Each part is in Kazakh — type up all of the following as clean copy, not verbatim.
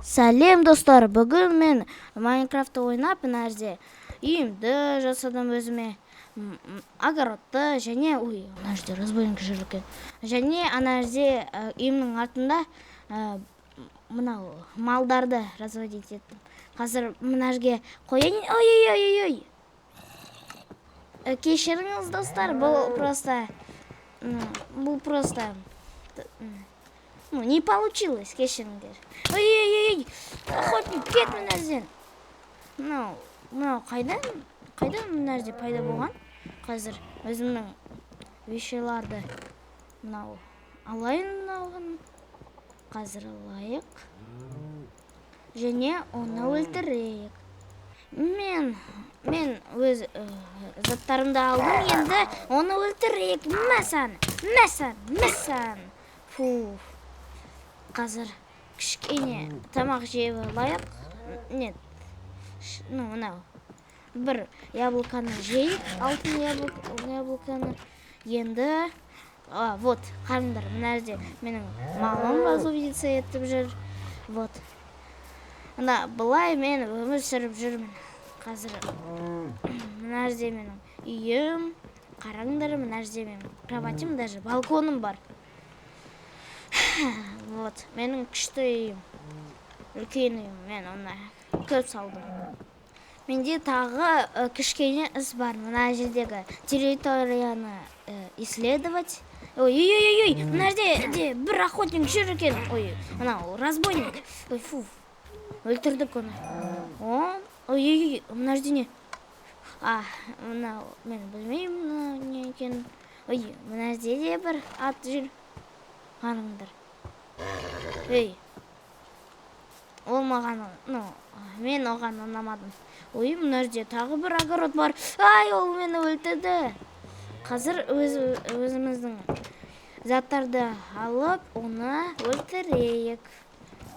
Сәлем достар, бүгін мен Майнкрафтты ойнап, мына жерде үйімді жасадым өзіме, огородты және мына жерде разбойник жүр екен. Және ана жерде үйімнің артында мынау малдарды разводить еттім. Қазір мына жерге қояйын. Ой. Кешіріңіз достар, бұл просто не получилось, кешіріңдер. Ой, охотник, кет мына жерден. Мынау қайдан мына жерде пайда болған? Қазір өзімнің вещиларды мынау алайын, мынауын. Қазір алайық. Және оны өлтірейік. Мен өз заттарымды алдым, енді оны өлтірейік. Мәсан. Фу. Қазір кішкене тамақ жеп алайық. Нет. Мынау. Бір яблоканы жейік, алтын яблоканы. Енді, вот, қарыңдар, мына жерде менің малым разводиться етіп жүр. Вот. Былай мен өмір сүріп жүрмін. Қазір мына жерде менің үйім, қараңдар, мына жерде менің кроватим, даже балконым бар. Вот, менің күшті үйім, үлкен үйім, мен оны көп салдым. Менде тағы кішкене іс бар, мына жердегі территорияны исследовать. Ой, мына жерде бір охотник жүр екен. Ой, мынау разбойник. Ой, фу, өлтірдік оны. Ой, мына жерде не? Мынау, мен білмеймін не екен. Ой, мына жерде де бір ат жүр. Қарыңдар. Ол маған, мен оған ұнамадым. Ой, мына жерде тағы бір огород бар. Ол мені өлтірді. Қазір өзіміздің заттарды алып, оны өлтірейік.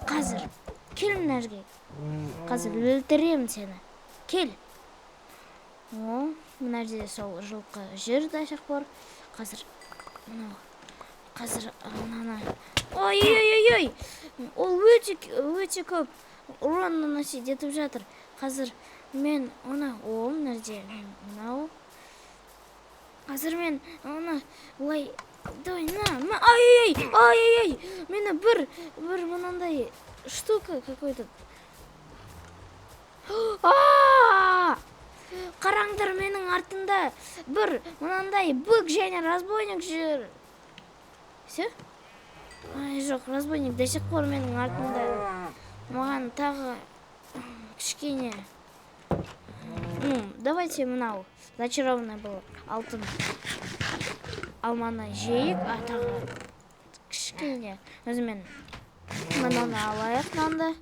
Қазір, кел мына жерге. Қазір өлтірем сені. Кел. Мына жерде сол жылқы жүр да шақпар. Қазір, ой, ол өте көп урон наносить етіп жатыр. Қазір мен мына жерде қазір мен олай ой, мені бір мынандай штука какой-то. Қараңдар, менің артында бір мынандай бүк және разбойник жүр. Все? Жоқ, разбойник до сих пор менің артында. Маған тағы кішкене. Давайте мынау зачарованный был алтын алманы жейік, тағы кішкене өзімен мынаны алайық мынаны.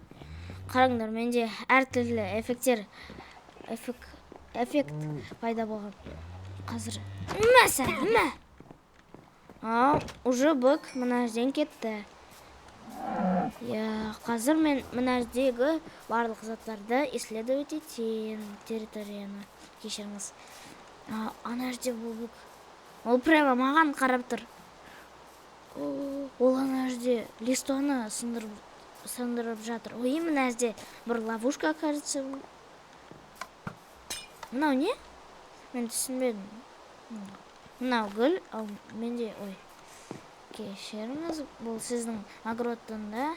Қараңдар, менде әртүрлі эффект пайда болған. Қазір уже бүк мына жерден кетті. Қазір мен мына жердегі барлық заттарды исследовать етейін, территорияны. Кешіріңіз. Ана жерде бұл бүк. Ол прямо маған қарап тұр. Ол ана жерде листваны сындырып жатыр. Ой, мына жерде бір ловушка, кажется. Мынау не? Мен түсінбедім. Мынау гүл, ал менде, кешіріңіз, бұл сіздің огородында.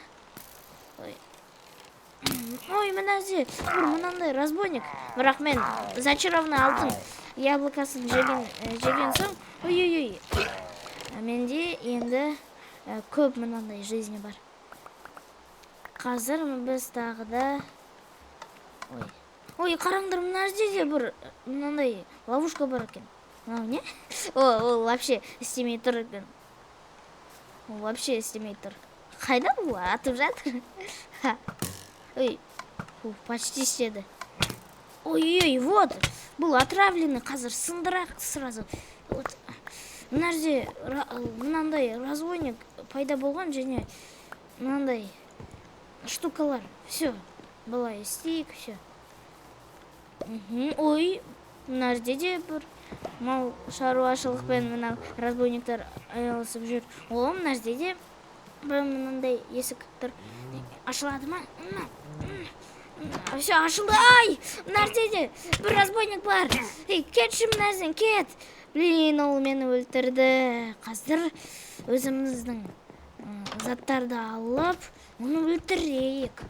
Ой, мына жерде бір мынандай разбойник. Бірақ мен зачарованный алтын яблокасын жеген соң, ой. Менде енді көп мынандай жизни бар. Қазір біз тағы да... Ой, қараңдар, мына жерде де бір мынандай ловушка бар екен. Мынау не? Ол вообще істемей тұр екен. Ол вообще істемей тұр. Қайда бұл? Атып жатыр. Ой, почти істеді. Ой, вот. Бұл отравленный, қазір сындырақ сразу. Мына жерде мынандай разбойник пайда болған және мынандай штукалар. Все, былай істейік, все. Ой, мына жерде де бір мал шаруашылықпен мына разбойниктар айналысып жүр. Мына жерде де бір мынандай есік тұр. ашылады ма? Все, ашылды. Ай, мына жерде бір разбойник бар. Кетші мына жерден, кет. Блин, ол мені өлтірді. Қазір өзіміздің заттарды алып, оны өлтірейік.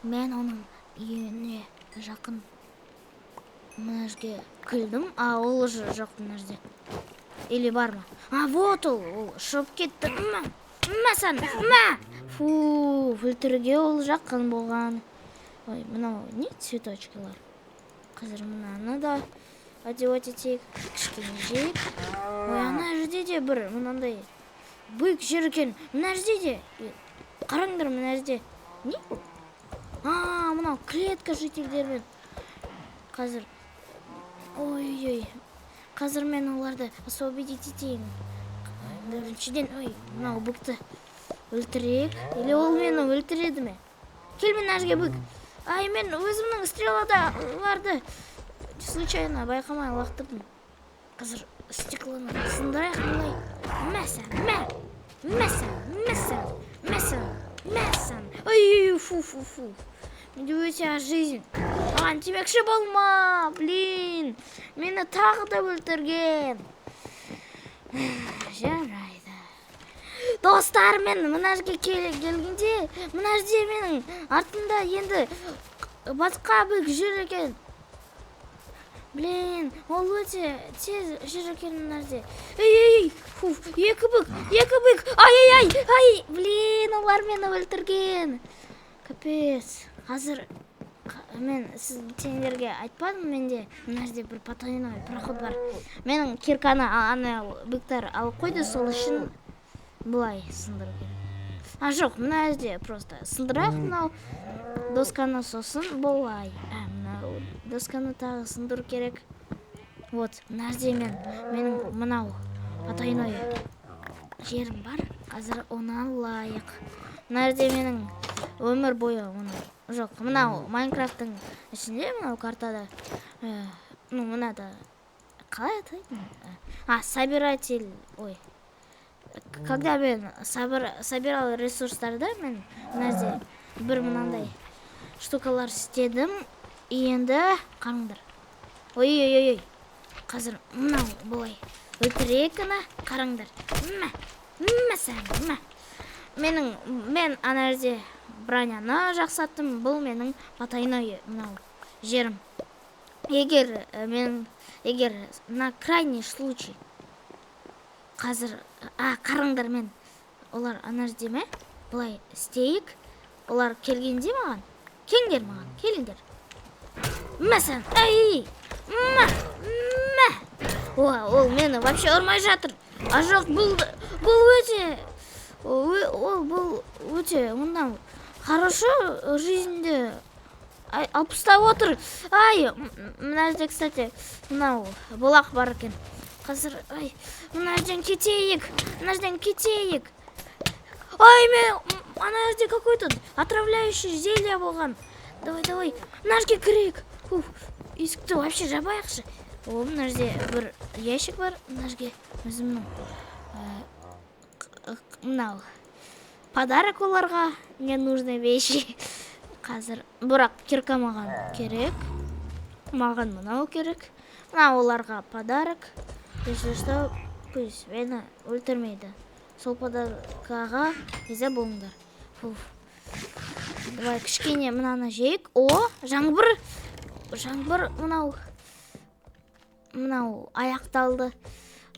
Мен оның үйіне жақын мына жерге кірдім. Ол жоқ мына жерде. Или бар ма? Вот ол шығып кетті. Мәсән, фу, өлтіруге ол жақын болған. Ой, мынау не цветочкалар? Қазір мынаны да одевать етейік. Кішкене жейік. Ой, ана жерде де бір мынандай бүк жер екен. Мына жерде де. Қараңдар мына жерде. Не? Мынау клетка жительдермен. Қазір. Ой. Қазір мен оларды освободить етейін. Біріншіден, мынау бүкті өлтірейік. Или ол мені өлтіреді ме? Кел мына жерге бүк. Мен өзімнің стрелада барды. Случайно байқамай лақтырдым. Қазір стеклоны сындырайық былай. Мәсән. Ой, фу. Менде өте жизнь. Маған тимекші болма, блин. Мені тағы да өлтірген. Жарайды. Достар, мен мына жерге келгенде, мына жерде менің артымда енді басқа бүк жүр екен. Блин, ол өте тез жүр екен мына жерде. Екі бүк. Ай, блин, олар мені өлтірген. Капец. Қазір мен сендерге айтпадым, менде мына жерде бір потайной проход бар. Менің кирканы ана бүктер алып қойды, сол үшін бұлай сындыру керек. Жоқ, мына жерде просто сындырайық мынау досканы, сосын бұлай. Мынау досканы тағы сындыру керек. Вот, мына жерде менің мынау потайной жерім бар. Қазір оны алайық. Мына жерде менің өмір бойы жоқ, мынау Майнкрафттың ішінде, мынау картада, мынада қалай атайды? Собиратель, Когда мен собирал ресурстарды, мен мына жерде бір мынандай штукалар істедім. Енді қараңдар. Ой. Қазір мынау бұлай өлтірейік ана, қараңдар. Мен ана жерде броняны жақсаттым. Бұл менің потайной мынау жерім. Егер на крайний случай қазір, қараңдар, мен олар ана жерде ме? Бұлай істейік. Олар келгенде маған, келіңдер. Мәсән, ол мені вообще ұрмай жатыр. Жоқ, бұл өте мынау хорошо жизньді алпыстап отыр. Мына жерде, кстати, мынау бұлақ бар екен. Қазір, мына жерден кетейік. Мен ана жерде какой-то отравляющий зелье болған. Давай, мына жерге кірейік. Есікті вообще жабайықшы. Мына жерде бір ящик бар. Мына жерге өзімнің мынау подарок оларға, ненужные вещи. Қазір бірақ кирка маған керек. Маған мынау керек. Мынау оларға подарок. Если что, пусть мені өлтірмейді. Сол подаркаға риза болыңдар. Давай кішкене мынаны жейік. Жаңбыр мынау аяқталды.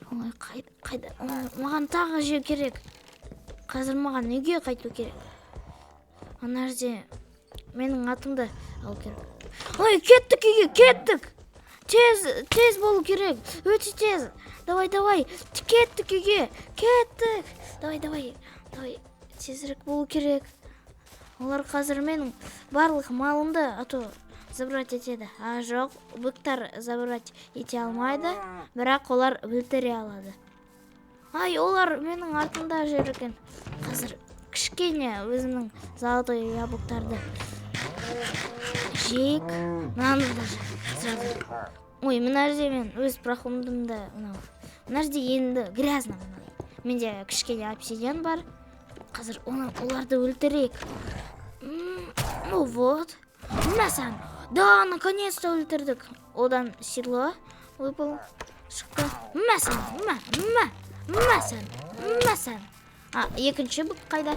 Қайда? Маған тағы жеу керек. Қазір маған үйге қайту керек. Ана жерде менің атымды алу керек. Кеттік үйге, кеттік. Тез болу керек. Өте тез. Давай. Кеттік үйге. Кеттік. Давай. Тезірек болу керек. Олар қазір менің барлық малымды забрать етеді. Жоқ, бүктар забрать ете алмайды. Бірақ олар өлтіре алады. Олар менің артымда жүр екен. Қазір кішкене өзімнің золотой яблоктарды жейік. Мынаны да жейік. Мына жерде мен өз проходымда мына жерде енді грязно. Менде кішкене обсидиан бар. Қазір оларды өлтірейік. Ну вот. Мәсән. Да, наконец-то өлтірдік. Одан сила выпал. Шықты. Мәсән. Екінші бүк қайда?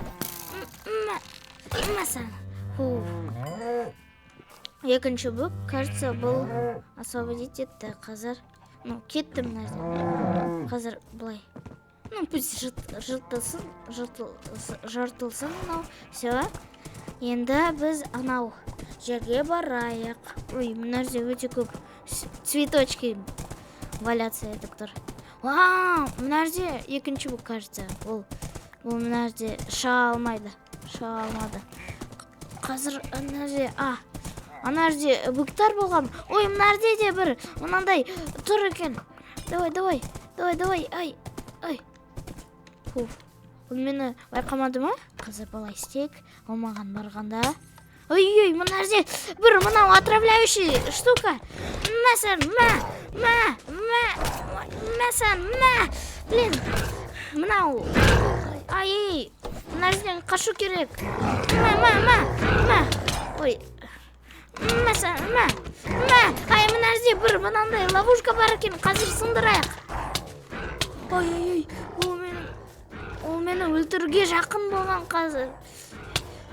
Мәсән. Екінші бүк, кажется, бұл освободить етті. Қазір, кетті мына жерден. Қазір былай. Пусть жыртылсын мынау. Все. Енді біз анау жерге барайық. Ой, мына жерде өте көп цветочки валяться етіп тұр. Вау, мына жерде екінші бүк, кажется. Ол мына жерде шыға алмады. Қазір ана жерде бүктар болған. Ой, мына жерде де бір мынандай тұр екен. Давай. Ай. Ол мені байқамады ма? Қазір былай істейік. Ол маған барғанда. Ой, мына жерде бір мынау отравляющий штука. Блин, мынау. Ай, мына жерден қашу керек. Ой. Ай, мына жерде бір мынандай ловушка бар екен. Қазір сындырайық. Ой, ол мені өлтіруге жақын болған қазір.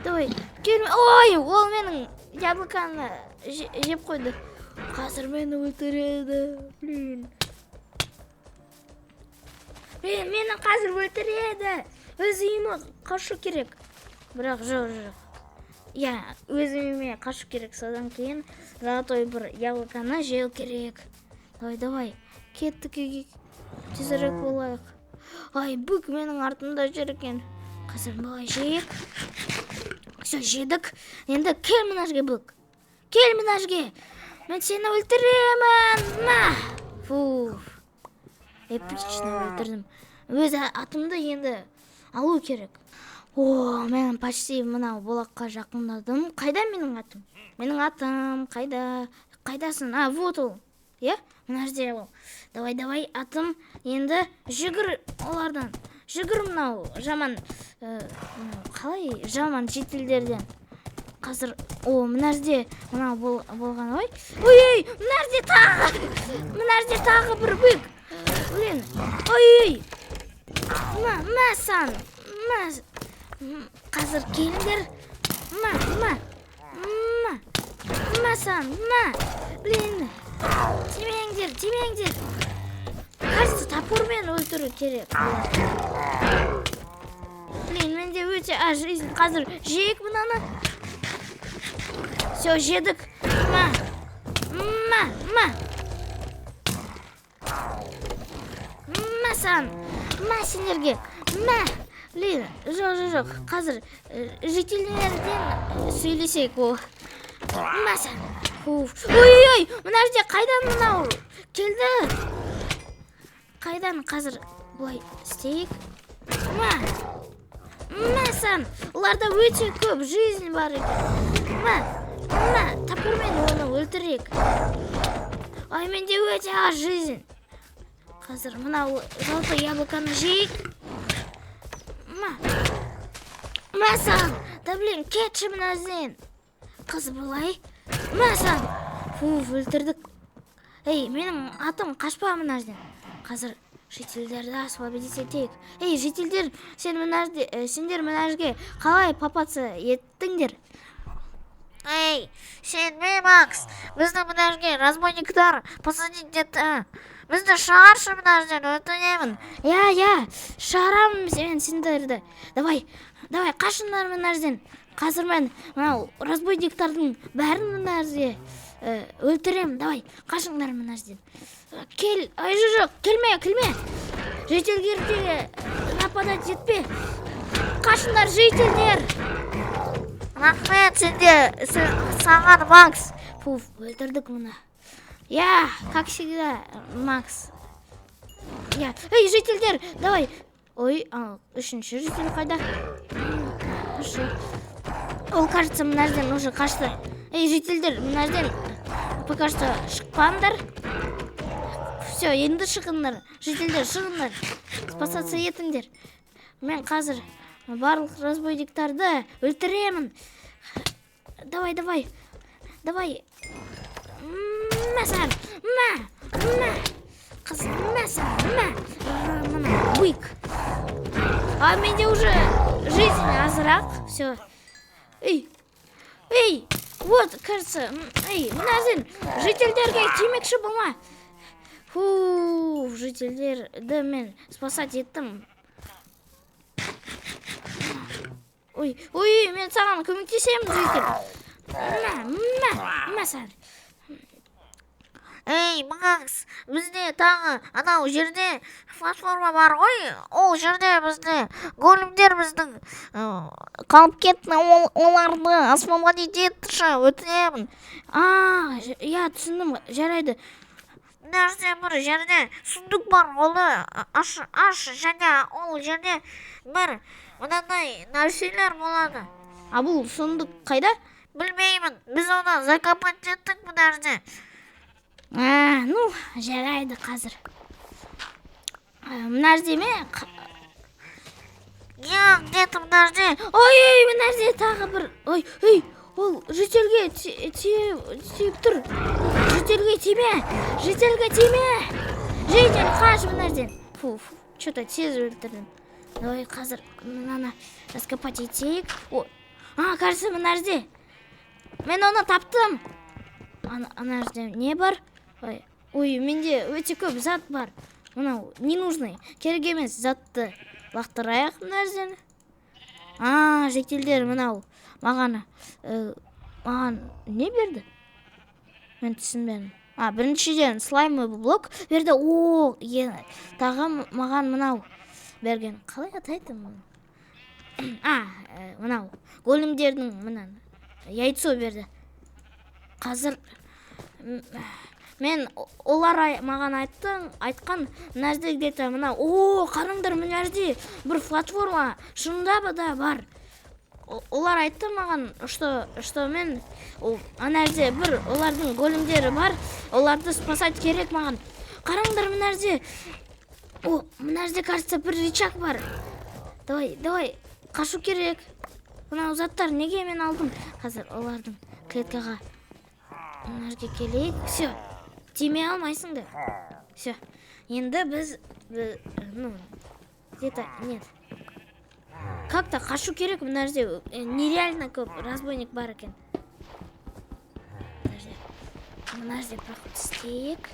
Давай, келме. Ой, ол менің яблоканы жеп қойды. Қазір мені өлтіреді. Блин. Мені қазір өлтіреді. Өз үйіме қашу керек. Бірақ жоқ. Я, өз үйіме қашу керек. Содан кейін золотой бір яблоканы жеу керек. Давай. Кеттік үйге. Тезірек болайық. Ай, бүк менің артымда жүр екен. Қазір былай жейік. Все, жедік. Енді кел мына жерге, бүк. Кел мына жерге. Мен сені өлтіремін. Эпично өлтірдім. Өз атымды енді алу керек. Мен почти мынау болаққа жақындадым. Қайда менің атым? Менің атым қайда? Қайдасын? Вот ол. Мына жерде ол. Давай, атым. Енді жүгір олардан. Жүгір мынау жаман, қалай жаман жетілдерден. Қазір, мына жерде мынау болған. Ой, мына жерде тағы бір бүк. Блин, ой. Мәсан. Қазір келіңдер. Мәсан. Блин. Тимеңдер. Кажется, топормен өлтіру керек. Блин, менде өте жизнь. Қазір жейік мынаны. Все, жедік. Сендерге. Блин, жоқ. Қазір жителерден сөйлесейік ол. Ой, мына жерде қайдан мынау келді? Қайдан қазір бұлай істейік? Оларда өте көп жизнь бар екен. Топормен оны өлтірейік. Ай, менде өте аз жизнь. Қазір мынау золотой яблоканы жейік. Да блин, кетші мына жерден. Қазір бұлай. Өлтірдік. Ей, менің атым қашпа мына жерден. Қазір жителдерді освободить етейік. Ей, жителдер, сендер мына жерге қалай попаться еттіңдер? Ей, сен ме, Макс? Бізді мына жерге разбойниктар посадить етті. Бізді шығаршы мына жерден, өтінемін. Я, шығарамын мен сендерді. Давай, қашыңдар мына жерден. Қазір мен мынау разбойниктардың бәрін мына жерге өлтірем. Давай, қашыңдар мына жерден. Кел, жоқ, келме. Жителдерге нападать етпе. Қашыңдар, жителдер. Рахмет сенде, саған, Макс. Өлтірдік мұны. Я, как всегда, Макс. Ей, жителдер, давай. Ой, үшінші житель қайда? Ол, кажется, мына жерден уже қашты. Ей, жителдер, мына жерден пока что шықпаңдар. Все, енді шығыңдар. Жителдер, шығыңдар. Спасаться етіңдер. Мен қазір барлық разбойниктарды өлтіремін. Давай. Мәсәр, қыз, мәсәр, мына, бык. А менде уже жизнь азырақ, все. Эй, вот, кажется, мыназин, жительдерге тимекші болма. Жительдерді мен спасать еттім. Ой, мен саған көмектесемін, житель. Мәсәр. Ей, Макс, бізде тағы анау жерде платформа бар ғой, ол жерде бізде големдер біздің қалып кетті, оларды освободить етші, өтінемін. Я түсіндім, жарайды. Бір жерде сундук бар, олды аш, және ол жерде бір мынандай нәрселер болады. Бұл сундук қайда? Білмеймін, біз оны закопать еттік бұл жерде. Жарайды қазір. Мына жерде ме? Где-то мына жерде. Мына жерде тағы бір. Ол жительге тиіп тұр. Жительге тиме. Житель, қаш мына жерден. Что-то тез өлтірдім. Давай қазір мынаны раскопать етейік. Кажется, мына жерде. Мен оны таптым. Ана жерде не бар? Менде өте көп зат бар. Мынау ненужный, керек емес затты лақтырайық мына жерден. Жителдер мынау маған не берді? Мен түсінбедім. Біріншіден слаймы блок берді. Тағы маған мынау берген. Қалай атайды мұны? Мынау големдердің мынаны яйцо берді. Қазір мен олар маған айтқан мына жерде где-то мына қараңдар мына жерде бір платформа шынында да бар. Олар айтты маған, что мен ана жерде бір олардың големдері бар, оларды спасать керек маған. Қараңдар мына жерде. Мына жерде кажется бір рычаг бар. Давай, қашу керек. Мына заттар неге мен алдым? Қазір олардың клеткаға мына жерге келейік. Все. Тиме алмайсыңдар. Все. Енді біз где-то нет. Как-то қашу керек, мына жерде нереально көп разбойник бар екен. Мына жерде проход істейік.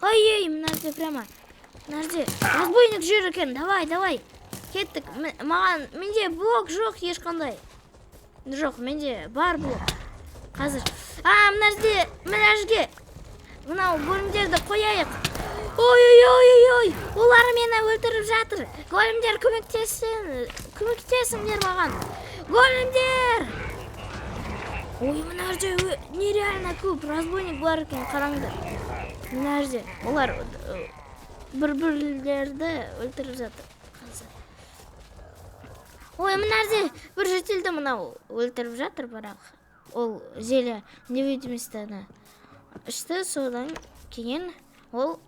Мына жерде прямо. Мына жерде разбойник жүр екен. Давай. Кеттік. Менде блок жоқ ешқандай. Жоқ, менде бар блок. Қазір. Мына жерге. Мынау големдерді қояйық. Олар мені өлтіріп жатыр. Големдер, көмектесіңдер маған. Големдер! Мына жерде нереально көп разбойник бар екен, қараңдар. Мына жерде олар бір-бірлерді өлтіріп жатыр. Мына жерде бір жительді мынау өлтіріп жатыр, бірақ ол зелье невидимостьті ішті, содан кейін ол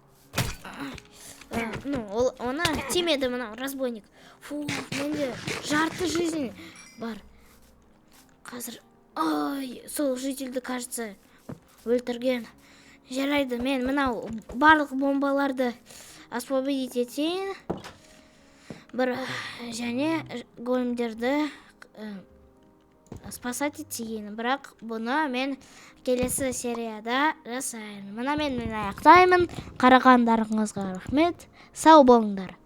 оны тимеді мынау разбойник. Менде жарты жизнь бар. Қазір сол жительді, кажется, өлтірген. Жарайды, мен мынау барлық бомбаларды освободить етейін. Және големдерді спасать етейін. Бірақ бұны мен келесі серияда жасайын. Мына мен аяқтаймын. Қарағандарыңызға рахмет. Сау болыңдар.